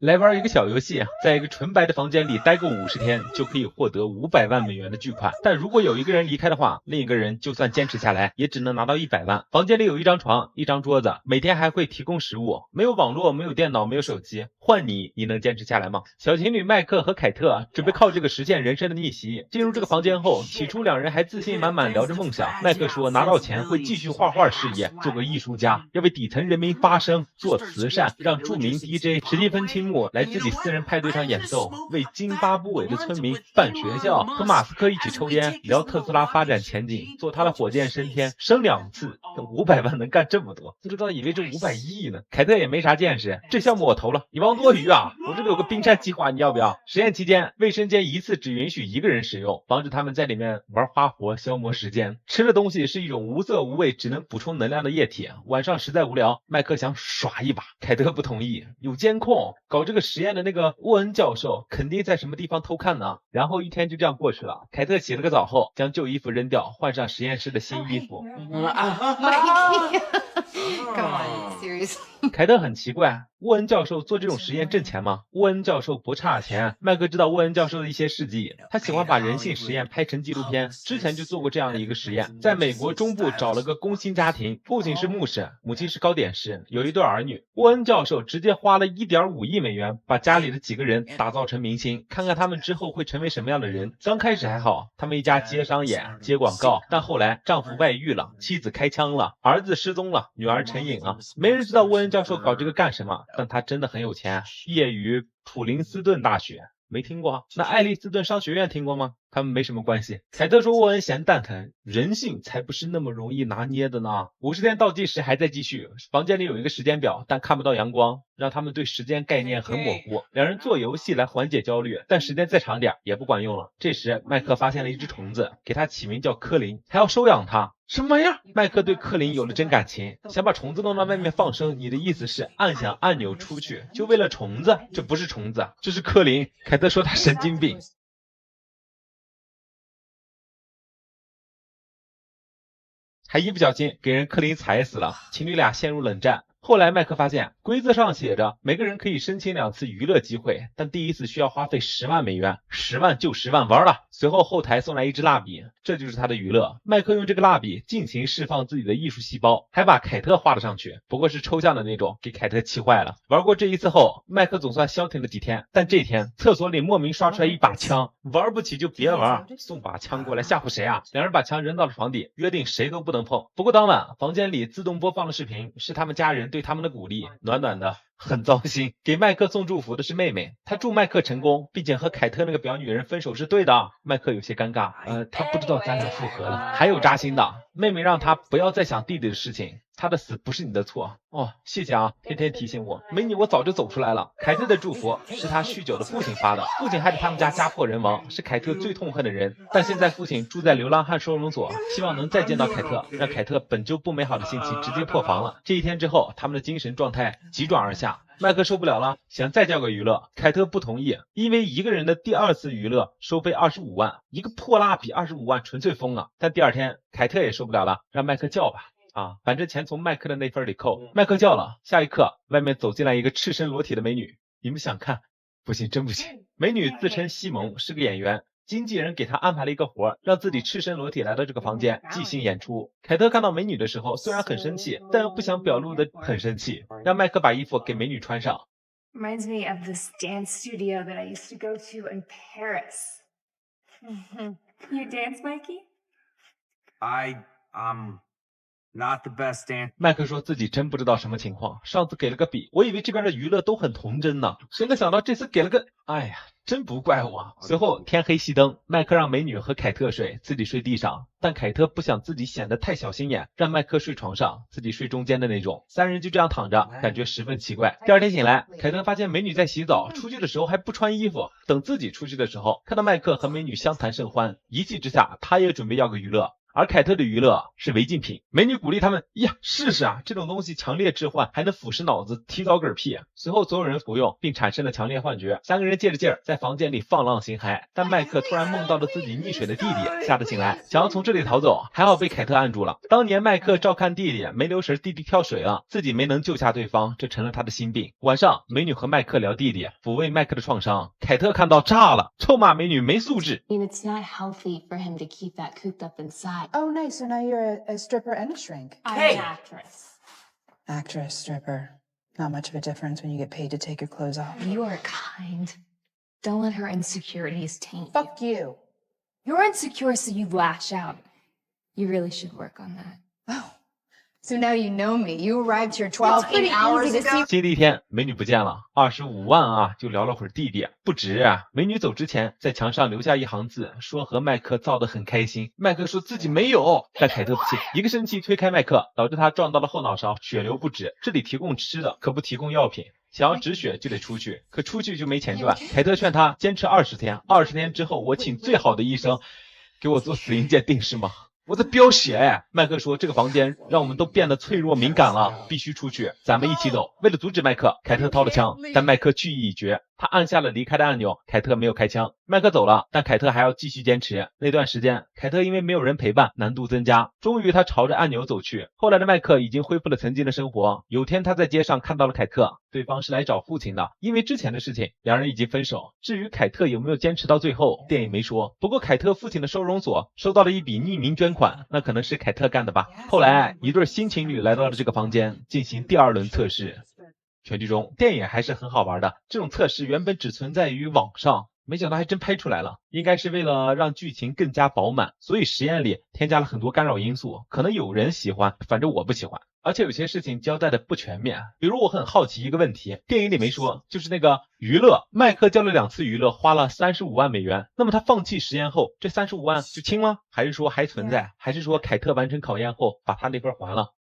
来玩一个小游戏，在一个纯白的房间里待够50天，就可以获得500万美元的巨款。但如果有一个人离开的话，另一个人就算坚持下来，也只能拿到100万。房间里有一张床，一张桌子，每天还会提供食物。没有网络，没有电脑，没有手机，换你能坚持下来吗？小情侣麦克和凯特准备靠这个实现人生的逆袭。进入这个房间后，起初两人还自信满满聊着梦想。麦克说拿到钱会继续画画事业，做个艺术家，要为底层人民发声，做慈善，让著名 DJ 史蒂芬青木来自己私人派对上演奏，为津巴布韦的村民办学校，和马斯克一起抽烟，聊特斯拉发展前景，坐他的火箭升天，升2次，500万能干这么多，不知道以为这500亿呢。凯特也没啥见识，这项目我投了，你忘多余啊，我这里有个冰山计划，你要不要？实验期间，卫生间一次只允许1个人使用，防止他们在里面玩花活消磨时间。吃的东西是一种无色无味，只能补充能量的液体。晚上实在无聊，麦克想耍一把，凯特不同意，有监控，搞这个实验的那个沃恩教授肯定在什么地方偷看呢。然后一天就这样过去了，凯特洗了个澡后，将旧衣服扔掉，换上实验室的新衣服。Come on, seriously. 凯特很奇怪，沃恩教授做这种实验挣钱吗？沃恩教授不差钱。麦克知道沃恩教授的一些事迹，他喜欢把人性实验拍成纪录片，之前就做过这样的一个实验，在美国中部找了个工薪家庭，父亲是牧师，母亲是糕点师，有一对儿女。沃恩教授直接花了1.5亿美元，把家里的几个人打造成明星，看看他们之后会成为什么样的人。刚开始还好，他们一家接商演接广告，但后来丈夫外遇了，妻子开枪了，儿子失踪了，女儿成瘾了。没人知道沃恩教授搞这个干什么，但他真的很有钱，毕业于普林斯顿大学。没听过？那爱丽斯顿商学院听过吗？他们没什么关系。凯特说沃恩闲蛋疼，人性才不是那么容易拿捏的呢。50天倒计时还在继续，房间里有一个时间表，但看不到阳光，让他们对时间概念很模糊。两人做游戏来缓解焦虑，但时间再长点也不管用了。这时麦克发现了一只虫子，给它起名叫科林，还要收养它。什么玩意儿？麦克对科林有了真感情，想把虫子弄到外面放生。你的意思是按响按钮出去，就为了虫子？这不是虫子，这是科林。凯特说他神经病。还一不小心给人科林踩死了，情侣俩陷入冷战。后来麦克发现规则上写着每个人可以申请2次娱乐机会，但第一次需要花费10万美元，10万就10万，玩了。随后后台送来一支蜡笔，这就是他的娱乐。麦克用这个蜡笔尽情释放自己的艺术细胞，还把凯特画了上去，不过是抽象的那种，给凯特气坏了。玩过这一次后，麦克总算消停了几天，但这天厕所里莫名刷出来一把枪，玩不起就别玩，送把枪过来吓唬谁啊？两人把枪扔到了床底，约定谁都不能碰。不过当晚房间里自动播放的视频是他们家人对他们的鼓励，暖暖的，很糟心。给麦克送祝福的是妹妹，她祝麦克成功，并且和凯特那个表女人分手是对的。麦克有些尴尬，他不知道咱俩复合了。还有扎心的，妹妹让他不要再想弟弟的事情，他的死不是你的错。哦，谢谢啊，天天提醒我，没你我早就走出来了。凯特的祝福是他酗酒的父亲发的，父亲害得他们家家破人亡，是凯特最痛恨的人。但现在父亲住在流浪汉收容所，希望能再见到凯特，让凯特本就不美好的心情直接破防了。这一天之后，他们的精神状态急转而下。麦克受不了了，想再叫个娱乐，凯特不同意，因为一个人的第2次娱乐收费25万，一个破蜡笔25万，纯粹疯了。但第2天，凯特也受不了了，让麦克叫吧。反正钱从麦克的那份里扣。麦克叫了，下一刻，外面走进来一个赤身裸体的美女。你们想看？不行，真不行。美女自称西蒙，是个演员。经纪人给他安排了一个活，让自己赤身裸体来到这个房间即兴演出。凯特看到美女的时候，虽然很生气，但又不想表露的很生气，让麦克把衣服给美女穿上。Reminds me of this dance studio that I used to go to in Paris. You dance, Mikey? Not the best dancer. 麦克说自己真不知道什么情况，上次给了个笔，我以为这边的娱乐都很童真呢，谁能想到这次给了个……哎呀，真不怪我。随后天黑熄灯，麦克让美女和凯特睡，自己睡地上，但凯特不想自己显得太小心眼，让麦克睡床上，自己睡中间的那种。3人就这样躺着，感觉十分奇怪。第2天醒来，凯特发现美女在洗澡，出去的时候还不穿衣服，等自己出去的时候，看到麦克和美女相谈甚欢，一气之下他也准备要个娱乐。而凯特的娱乐是违禁品。美女鼓励他们呀，试试啊，这种东西强烈致幻，还能腐蚀脑子，提早嗝屁。随后所有人服用，并产生了强烈幻觉，三个人借着劲儿在房间里放浪形骸。但麦克突然梦到了自己溺水的弟弟，吓得醒来，想要从这里逃走，还好被凯特按住了。当年麦克照看弟弟，没留神弟弟跳水了，自己没能救下对方，这成了他的心病。晚上，美女和麦克聊弟弟，抚慰麦克的创伤。凯特看到炸了，臭骂美女没素质。I mean, it's not healthy for him to keep that cooped up inside. Oh, nice. So now you're a stripper and a shrink. I'm Hey. an actress. Actress, stripper. Not much of a difference when you get paid to take your clothes off. You are kind. Don't let her insecurities taint you. Fuck you. You're insecure, so you lash out. You really should work on that. Oh. So now you know me. You arrived here 12 pretty hours easy to ago. 新的一天，美女不见了，25万啊，就聊了会儿弟弟，不值啊。美女走之前，在墙上留下一行字，说和麦克造得很开心。麦克说自己没有，但凯特不信，一个生气推开麦克，导致他撞到了后脑勺，血流不止。这里提供吃的，可不提供药品。想要止血就得出去，可出去就没钱赚。凯特劝他坚持20天，20天之后我请最好的医生给我做死因鉴定是吗？我在飙血哎！麦克说这个房间让我们都变得脆弱敏感了，必须出去，咱们一起走。为了阻止麦克，凯特掏了枪，但麦克去意已决，他按下了离开的按钮，凯特没有开枪。麦克走了，但凯特还要继续坚持。那段时间，凯特因为没有人陪伴，难度增加。终于他朝着按钮走去。后来的麦克已经恢复了曾经的生活。有天他在街上看到了凯特，对方是来找父亲的，因为之前的事情，两人已经分手。至于凯特有没有坚持到最后，电影没说。不过凯特父亲的收容所收到了一笔匿名捐款，那可能是凯特干的吧。后来一对新情侣来到了这个房间，进行第2轮测试。全剧终，电影还是很好玩的。这种测试原本只存在于网上，没想到还真拍出来了。应该是为了让剧情更加饱满，所以实验里添加了很多干扰因素。可能有人喜欢，反正我不喜欢。而且有些事情交代的不全面，比如我很好奇一个问题，电影里没说，就是那个娱乐，麦克交了2次娱乐，花了35万美元。那么他放弃实验后，这35万就清了？还是说还存在？还是说凯特完成考验后把他那份还了？